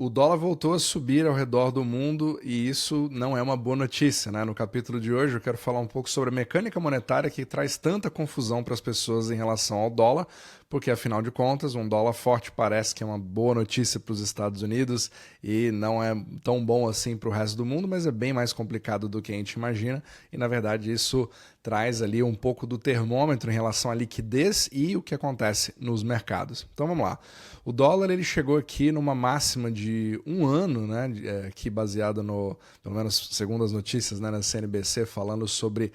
O dólar voltou a subir ao redor do mundo e isso não é uma boa notícia, né? No capítulo de hoje eu quero falar um pouco sobre a mecânica monetária que traz tanta confusão para as pessoas em relação ao dólar, porque afinal de contas um dólar forte parece que é uma boa notícia para os Estados Unidos e não é tão bom assim para o resto do mundo, mas é bem mais complicado do que a gente imagina e na verdade isso traz ali um pouco do termômetro em relação à liquidez e o que acontece nos mercados. Então vamos lá. O dólar ele chegou aqui numa máxima de um ano, né, aqui baseado no, pelo menos segundo as notícias, né, na CNBC, falando sobre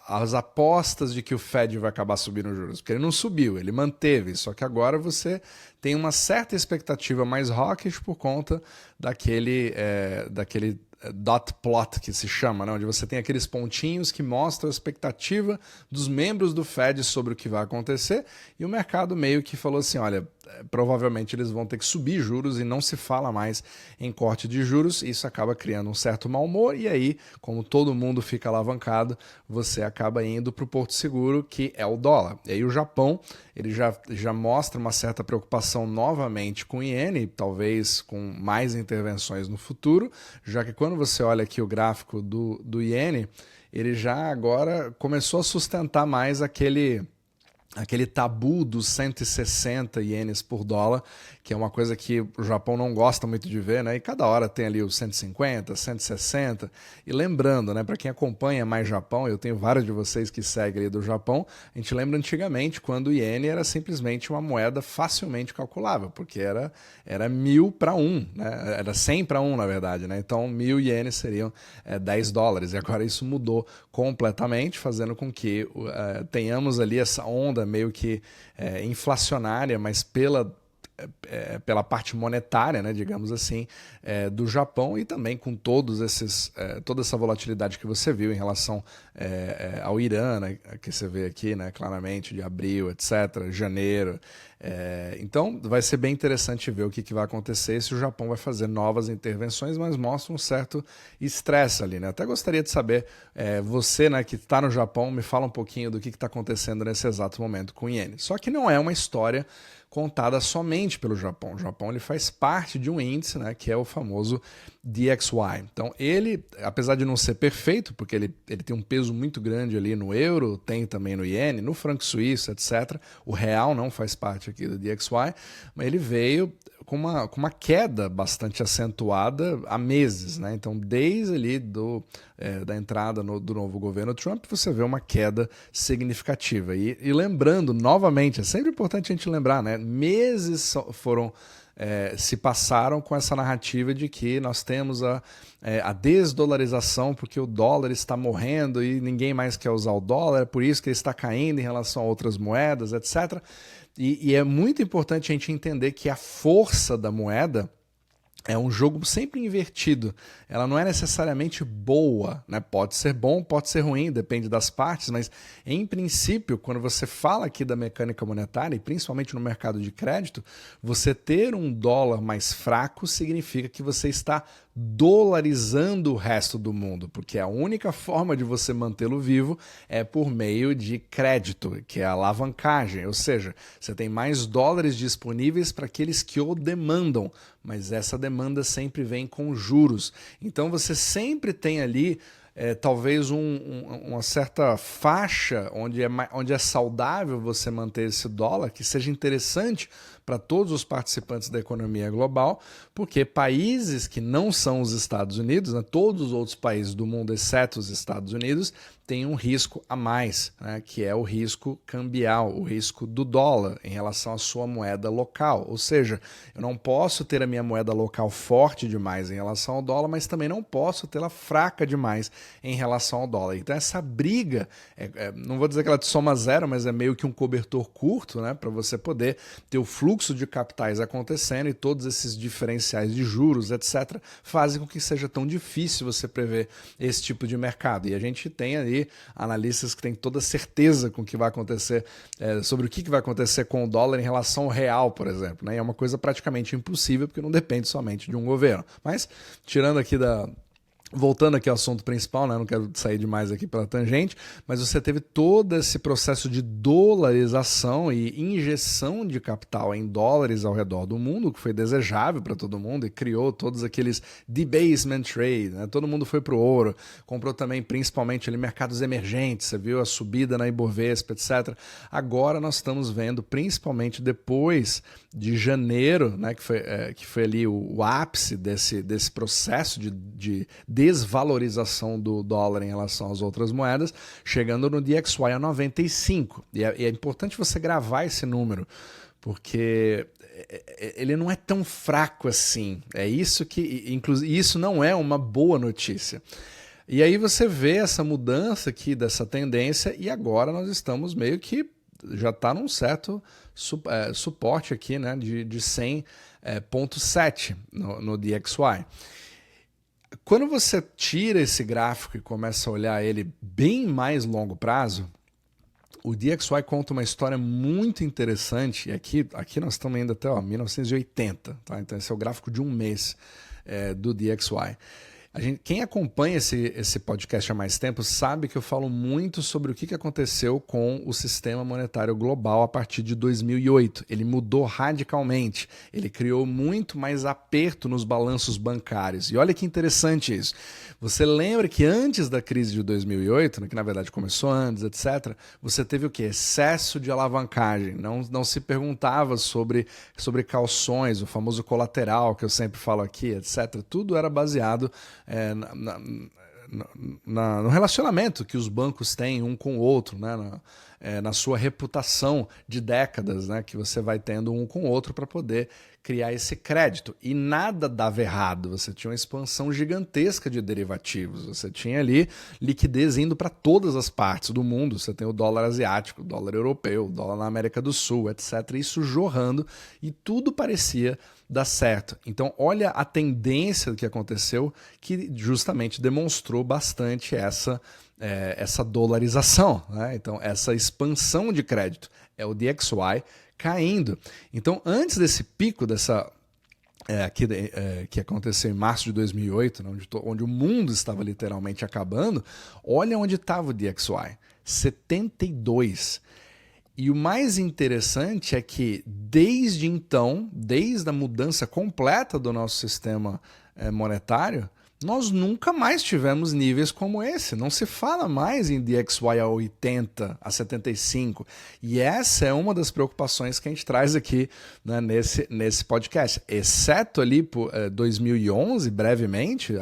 as apostas de que o Fed vai acabar subindo os juros, porque ele não subiu, ele manteve, só que agora você tem uma certa expectativa mais hawkish por conta daquele dot plot que se chama, né? Onde você tem aqueles pontinhos que mostram a expectativa dos membros do Fed sobre o que vai acontecer e o mercado meio que falou assim, olha, provavelmente eles vão ter que subir juros e não se fala mais em corte de juros, e isso acaba criando um certo mau humor e aí, como todo mundo fica alavancado, você acaba indo para o porto seguro que é o dólar. E aí o Japão, ele já mostra uma certa preocupação novamente com o iene, talvez com mais intervenções no futuro, já que quando você olha aqui o gráfico do iene, ele já agora começou a sustentar mais aquele tabu dos 160 ienes por dólar, que é uma coisa que o Japão não gosta muito de ver, né? E cada hora tem ali os 150, 160. E lembrando, né, para quem acompanha mais Japão, eu tenho vários de vocês que seguem ali do Japão, a gente lembra antigamente quando o iene era simplesmente uma moeda facilmente calculável, porque era 1.000 para 1, né? Era 100 para 1, na verdade, né? Então 1.000 ienes seriam $10. E agora isso mudou completamente, fazendo com que tenhamos ali essa onda meio que inflacionária, mas pela parte monetária, né, digamos assim, do Japão e também com toda essa volatilidade que você viu em relação ao Irã, né, que você vê aqui, né, claramente, de abril, etc., janeiro. Então vai ser bem interessante ver o que vai acontecer se o Japão vai fazer novas intervenções, mas mostra um certo estresse ali, né? Até gostaria de saber, você, né, que está no Japão, me fala um pouquinho do que está acontecendo nesse exato momento com o iene. Só que não é uma história contada somente pelo Japão. O Japão ele faz parte de um índice, né, que é o famoso DXY. Então ele, apesar de não ser perfeito, porque ele tem um peso muito grande ali no euro, tem também no iene, no franco suíço, etc. O real não faz parte aqui do DXY, mas ele veio com uma queda bastante acentuada há meses, né? Então, desde ali da entrada do novo governo Trump, você vê uma queda significativa. E lembrando, novamente, é sempre importante a gente lembrar, né? Meses se passaram com essa narrativa de que nós temos a desdolarização porque o dólar está morrendo e ninguém mais quer usar o dólar, é por isso que ele está caindo em relação a outras moedas, etc. E é muito importante a gente entender que a força da moeda é um jogo sempre invertido. Ela não é necessariamente boa, né? Pode ser bom, pode ser ruim, depende das partes, mas em princípio, quando você fala aqui da mecânica monetária, e principalmente no mercado de crédito, você ter um dólar mais fraco significa que você está dolarizando o resto do mundo, porque a única forma de você mantê-lo vivo é por meio de crédito, que é a alavancagem, ou seja, você tem mais dólares disponíveis para aqueles que o demandam, mas essa demanda sempre vem com juros. Então você sempre tem ali talvez uma certa faixa onde é saudável você manter esse dólar, que seja interessante para todos os participantes da economia global, porque países que não são os Estados Unidos, né, todos os outros países do mundo, exceto os Estados Unidos, têm um risco a mais, né, que é o risco cambial, o risco do dólar em relação à sua moeda local. Ou seja, eu não posso ter a minha moeda local forte demais em relação ao dólar, mas também não posso tê-la fraca demais em relação ao dólar. Então essa briga, não vou dizer que ela te soma zero, mas é meio que um cobertor curto, né, para você poder ter o fluxo de capitais acontecendo e todos esses diferenciais de juros, etc., fazem com que seja tão difícil você prever esse tipo de mercado. E a gente tem aí analistas que têm toda certeza com o que vai acontecer, sobre o que vai acontecer com o dólar em relação ao real, por exemplo, né? É uma coisa praticamente impossível porque não depende somente de um governo. Mas, tirando aqui Voltando aqui ao assunto principal, né? Não quero sair demais aqui pela tangente, mas você teve todo esse processo de dolarização e injeção de capital em dólares ao redor do mundo, que foi desejável para todo mundo e criou todos aqueles debasement trade, né? Todo mundo foi para o ouro, comprou também principalmente ali mercados emergentes, você viu a subida na Ibovespa, etc. Agora nós estamos vendo, principalmente depois de janeiro, né? Que foi ali o ápice desse processo de desvalorização do dólar em relação às outras moedas, chegando no DXY a 95. E é importante você gravar esse número, porque ele não é tão fraco assim. É isso que, inclusive, isso não é uma boa notícia. E aí você vê essa mudança aqui dessa tendência e agora nós estamos meio que já está num certo suporte aqui, né, de 100,7 no DXY. Quando você tira esse gráfico e começa a olhar ele bem mais longo prazo, o DXY conta uma história muito interessante. E aqui nós estamos indo até 1980, tá? Então esse é o gráfico de um mês do DXY. Quem acompanha esse podcast há mais tempo sabe que eu falo muito sobre o que aconteceu com o sistema monetário global a partir de 2008. Ele mudou radicalmente, ele criou muito mais aperto nos balanços bancários. E olha que interessante isso. Você lembra que antes da crise de 2008, que na verdade começou antes, etc., você teve o quê? Excesso de alavancagem. Não se perguntava sobre calções, o famoso colateral que eu sempre falo aqui, etc. Tudo era baseado no relacionamento que os bancos têm um com o outro, né? Na sua reputação de décadas, né? Que você vai tendo um com o outro para poder criar esse crédito. E nada dava errado, você tinha uma expansão gigantesca de derivativos, você tinha ali liquidez indo para todas as partes do mundo, você tem o dólar asiático, o dólar europeu, o dólar na América do Sul, etc. Isso jorrando e tudo parecia dar certo. Então olha a tendência do que aconteceu, que justamente demonstrou bastante essa dolarização, né? Então essa expansão de crédito é o DXY caindo. Então antes desse pico que aconteceu em março de 2008, né, onde o mundo estava literalmente acabando, olha onde estava o DXY, 72. E o mais interessante é que desde então, desde a mudança completa do nosso sistema monetário, nós nunca mais tivemos níveis como esse. Não se fala mais em DXY a 80, a 75. E essa é uma das preocupações que a gente traz aqui, né, nesse podcast. Exceto ali por 2011, brevemente,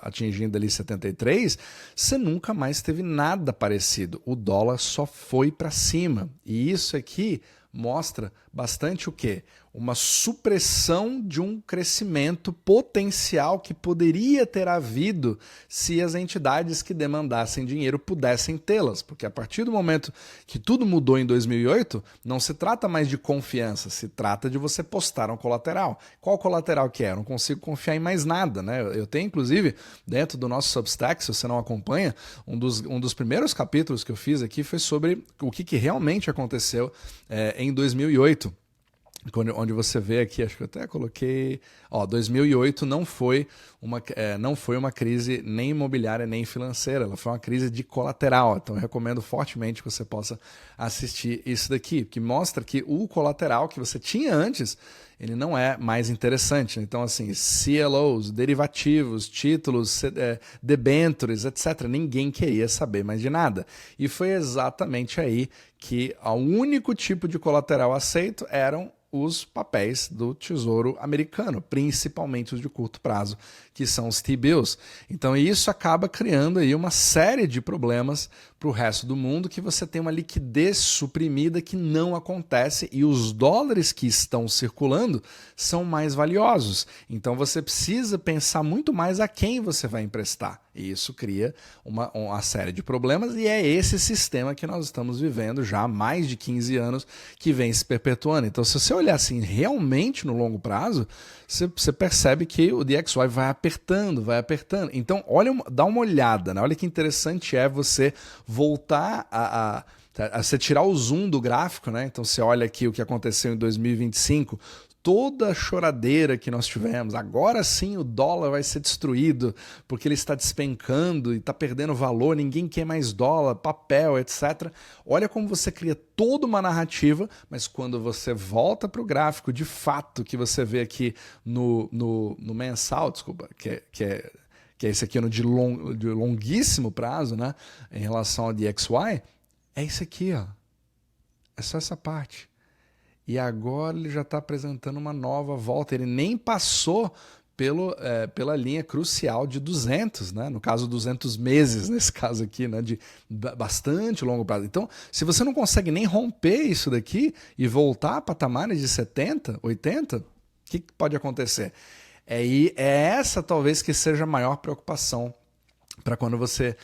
atingindo ali 73, você nunca mais teve nada parecido. O dólar só foi para cima. E isso aqui mostra bastante o quê? Uma supressão de um crescimento potencial que poderia ter havido se as entidades que demandassem dinheiro pudessem tê-las, porque a partir do momento que tudo mudou em 2008, não se trata mais de confiança, se trata de você postar um colateral. Qual colateral que é? Eu não consigo confiar em mais nada, né? Eu tenho, inclusive, dentro do nosso Substack, se você não acompanha, um dos primeiros capítulos que eu fiz aqui foi sobre o que realmente aconteceu em 2008. Onde você vê aqui, acho que eu até coloquei, 2008 não foi uma crise nem imobiliária nem financeira, ela foi uma crise de colateral. Então eu recomendo fortemente que você possa assistir isso daqui, que mostra que o colateral que você tinha antes, ele não é mais interessante. Então assim, CLOs, derivativos, títulos, debêntures, etc. Ninguém queria saber mais de nada. E foi exatamente aí que o único tipo de colateral aceito eram os papéis do Tesouro Americano, principalmente os de curto prazo, que são os T-bills. Então isso acaba criando aí uma série de problemas para o resto do mundo, que você tem uma liquidez suprimida que não acontece e os dólares que estão circulando são mais valiosos. Então você precisa pensar muito mais a quem você vai emprestar. E isso cria uma série de problemas e é esse sistema que nós estamos vivendo já há mais de 15 anos que vem se perpetuando. Então se você olhar assim realmente no longo prazo, você percebe que o DXY vai apertando. Então dá uma olhada, né? Olha que interessante é você voltar você tirar o zoom do gráfico, né? Então você olha aqui o que aconteceu em 2025, toda a choradeira que nós tivemos, agora sim o dólar vai ser destruído porque ele está despencando e está perdendo valor, ninguém quer mais dólar, papel, etc. Olha como você cria toda uma narrativa, mas quando você volta para o gráfico, de fato, que você vê aqui no mensal, desculpa, que é esse aqui de longuíssimo prazo, né, em relação ao DXY, é isso aqui, ó. É só essa parte. E agora ele já está apresentando uma nova volta. Ele nem passou pela linha crucial de 200, né? No caso 200 meses, nesse caso aqui, né? De bastante longo prazo. Então, se você não consegue nem romper isso daqui e voltar a patamares de 70, 80, o que pode acontecer? É essa talvez que seja a maior preocupação para quando você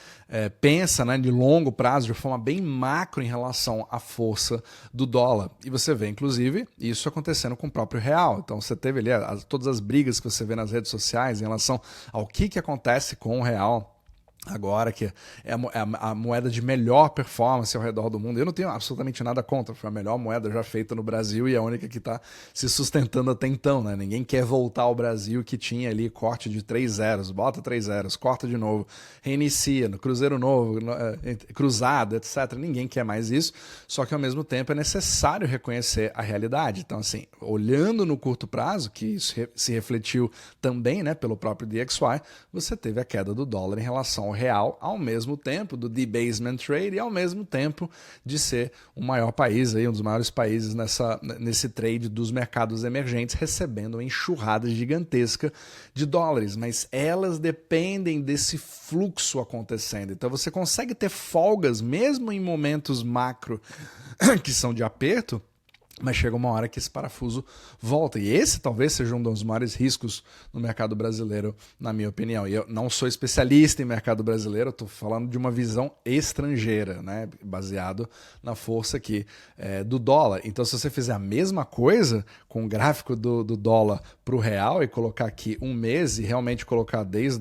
pensa, né, de longo prazo, de forma bem macro em relação à força do dólar. E você vê, inclusive, isso acontecendo com o próprio real. Então você teve ali todas as brigas que você vê nas redes sociais em relação ao que acontece com o real agora, que é a moeda de melhor performance ao redor do mundo. Eu não tenho absolutamente nada contra, foi a melhor moeda já feita no Brasil e a única que está se sustentando até então, né? Ninguém quer voltar ao Brasil que tinha ali corte de 3 zeros, bota 3 zeros, corta de novo, reinicia, no cruzeiro novo, cruzado, etc. Ninguém quer mais isso, só que ao mesmo tempo é necessário reconhecer a realidade. Então, assim, olhando no curto prazo, que isso se refletiu também, né, pelo próprio DXY, você teve a queda do dólar em relação ao real, ao mesmo tempo do debasement trade e ao mesmo tempo de ser o maior país, aí, um dos maiores países nesse trade dos mercados emergentes, recebendo uma enxurrada gigantesca de dólares, mas elas dependem desse fluxo acontecendo. Então você consegue ter folgas mesmo em momentos macro que são de aperto, mas chega uma hora que esse parafuso volta. E esse talvez seja um dos maiores riscos no mercado brasileiro, na minha opinião. E eu não sou especialista em mercado brasileiro, estou falando de uma visão estrangeira, né? Baseado na força aqui do dólar. Então, se você fizer a mesma coisa com o gráfico do dólar para o real e colocar aqui um mês e realmente colocar desde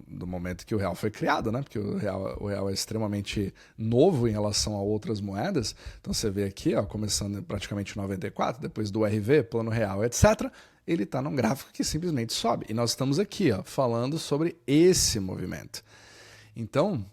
do momento que o real foi criado, né? Porque o real é extremamente novo em relação a outras moedas. Então você vê aqui, ó, começando praticamente em 94, depois do RV, plano real, etc., ele está num gráfico que simplesmente sobe. E nós estamos aqui, ó, falando sobre esse movimento. Então,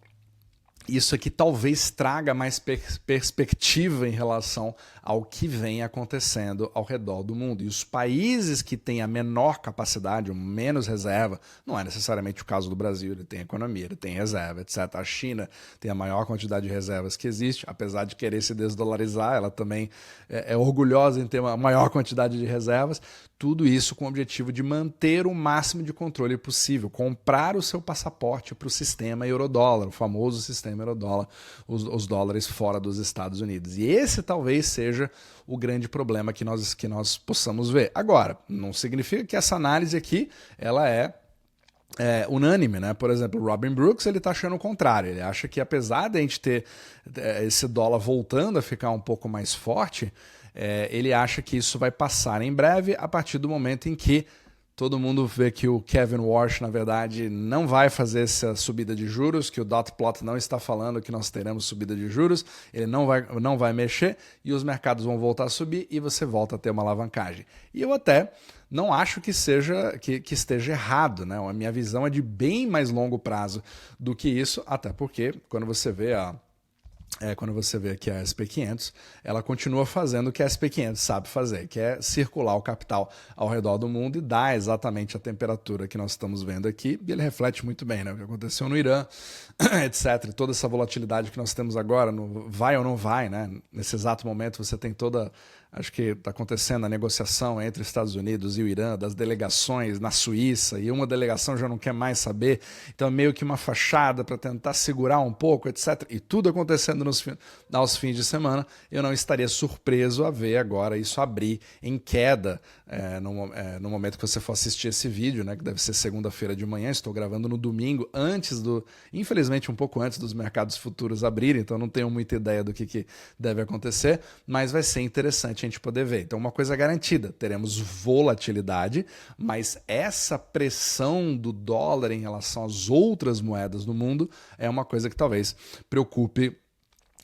isso aqui talvez traga mais perspectiva em relação ao que vem acontecendo ao redor do mundo. E os países que têm a menor capacidade, ou menos reserva, não é necessariamente o caso do Brasil, ele tem economia, ele tem reserva, etc. A China tem a maior quantidade de reservas que existe, apesar de querer se desdolarizar, ela também é orgulhosa em ter uma maior quantidade de reservas. Tudo isso com o objetivo de manter o máximo de controle possível, comprar o seu passaporte para o sistema eurodólar, o famoso sistema eurodólar, os dólares fora dos Estados Unidos. E esse talvez seja o grande problema que nós possamos ver. Agora, não significa que essa análise aqui ela é unânime, né? Por exemplo, o Robin Brooks ele está achando o contrário. Ele acha que apesar de a gente ter esse dólar voltando a ficar um pouco mais forte, ele acha que isso vai passar em breve a partir do momento em que todo mundo vê que o Kevin Warsh, na verdade, não vai fazer essa subida de juros, que o dot plot não está falando que nós teremos subida de juros, ele não vai mexer e os mercados vão voltar a subir e você volta a ter uma alavancagem. E eu até não acho que esteja errado, né? A minha visão é de bem mais longo prazo do que isso, até porque quando você vê aqui a SP500, ela continua fazendo o que a SP500 sabe fazer, que é circular o capital ao redor do mundo e dar exatamente a temperatura que nós estamos vendo aqui. E ele reflete muito bem, né? O que aconteceu no Irã, etc. Toda essa volatilidade que nós temos agora, vai ou não vai, né? Nesse exato momento você tem acho que está acontecendo a negociação entre Estados Unidos e o Irã, das delegações na Suíça, e uma delegação já não quer mais saber, então é meio que uma fachada para tentar segurar um pouco, etc. E tudo acontecendo aos fins de semana, eu não estaria surpreso a ver agora isso abrir em queda no momento que você for assistir esse vídeo, né, que deve ser segunda-feira de manhã, estou gravando no domingo, infelizmente um pouco antes dos mercados futuros abrirem, então não tenho muita ideia do que deve acontecer, mas vai ser interessante a gente poder ver. Então, uma coisa garantida, teremos volatilidade, mas essa pressão do dólar em relação às outras moedas do mundo é uma coisa que talvez preocupe,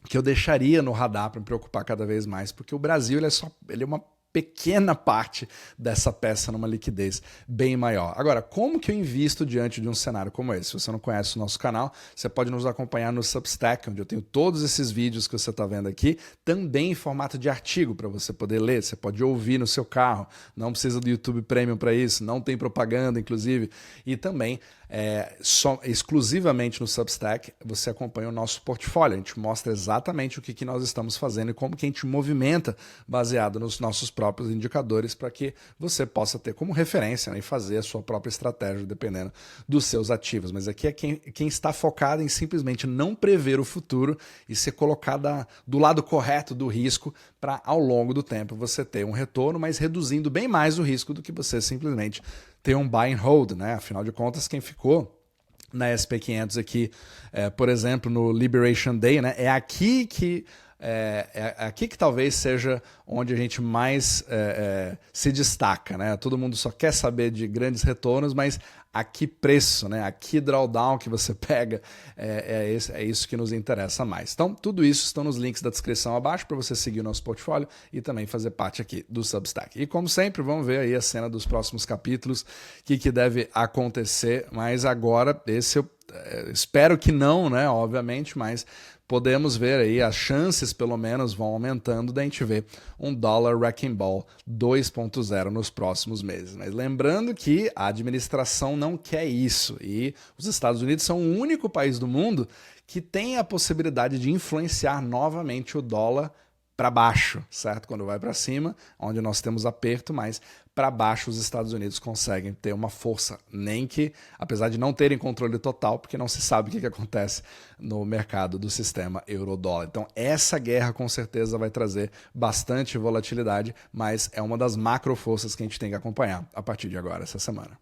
que eu deixaria no radar para me preocupar cada vez mais, porque o Brasil ele é uma pequena parte dessa peça numa liquidez bem maior. Agora, como que eu invisto diante de um cenário como esse? Se você não conhece o nosso canal, você pode nos acompanhar no Substack, onde eu tenho todos esses vídeos que você está vendo aqui, também em formato de artigo para você poder ler, você pode ouvir no seu carro, não precisa do YouTube Premium para isso, não tem propaganda, inclusive, e também exclusivamente no Substack você acompanha o nosso portfólio, a gente mostra exatamente o que nós estamos fazendo e como que a gente movimenta baseado nos nossos próprios indicadores para que você possa ter como referência, né, e fazer a sua própria estratégia dependendo dos seus ativos. Mas aqui é quem está focado em simplesmente não prever o futuro e ser colocado do lado correto do risco para ao longo do tempo você ter um retorno, mas reduzindo bem mais o risco do que você simplesmente ter um buy and hold, né? Afinal de contas, quem ficou na SP500 aqui, por exemplo, no Liberation Day, né? É aqui que talvez seja onde a gente mais se destaca, né? Todo mundo só quer saber de grandes retornos, mas a que preço, né? A que drawdown que você pega, é isso que nos interessa mais. Então, tudo isso estão nos links da descrição abaixo para você seguir o nosso portfólio e também fazer parte aqui do Substack. E como sempre, vamos ver aí a cena dos próximos capítulos, o que deve acontecer, mas agora esse eu espero que não, né? Obviamente, mas podemos ver aí, as chances pelo menos vão aumentando da gente ver um dólar wrecking ball 2.0 nos próximos meses. Mas lembrando que a administração não quer isso e os Estados Unidos são o único país do mundo que tem a possibilidade de influenciar novamente o dólar para baixo, certo? Quando vai para cima, onde nós temos aperto, mas para baixo os Estados Unidos conseguem ter uma força, nem que, apesar de não terem controle total, porque não se sabe o que acontece no mercado do sistema euro-dólar. Então essa guerra com certeza vai trazer bastante volatilidade, mas é uma das macro forças que a gente tem que acompanhar a partir de agora, essa semana.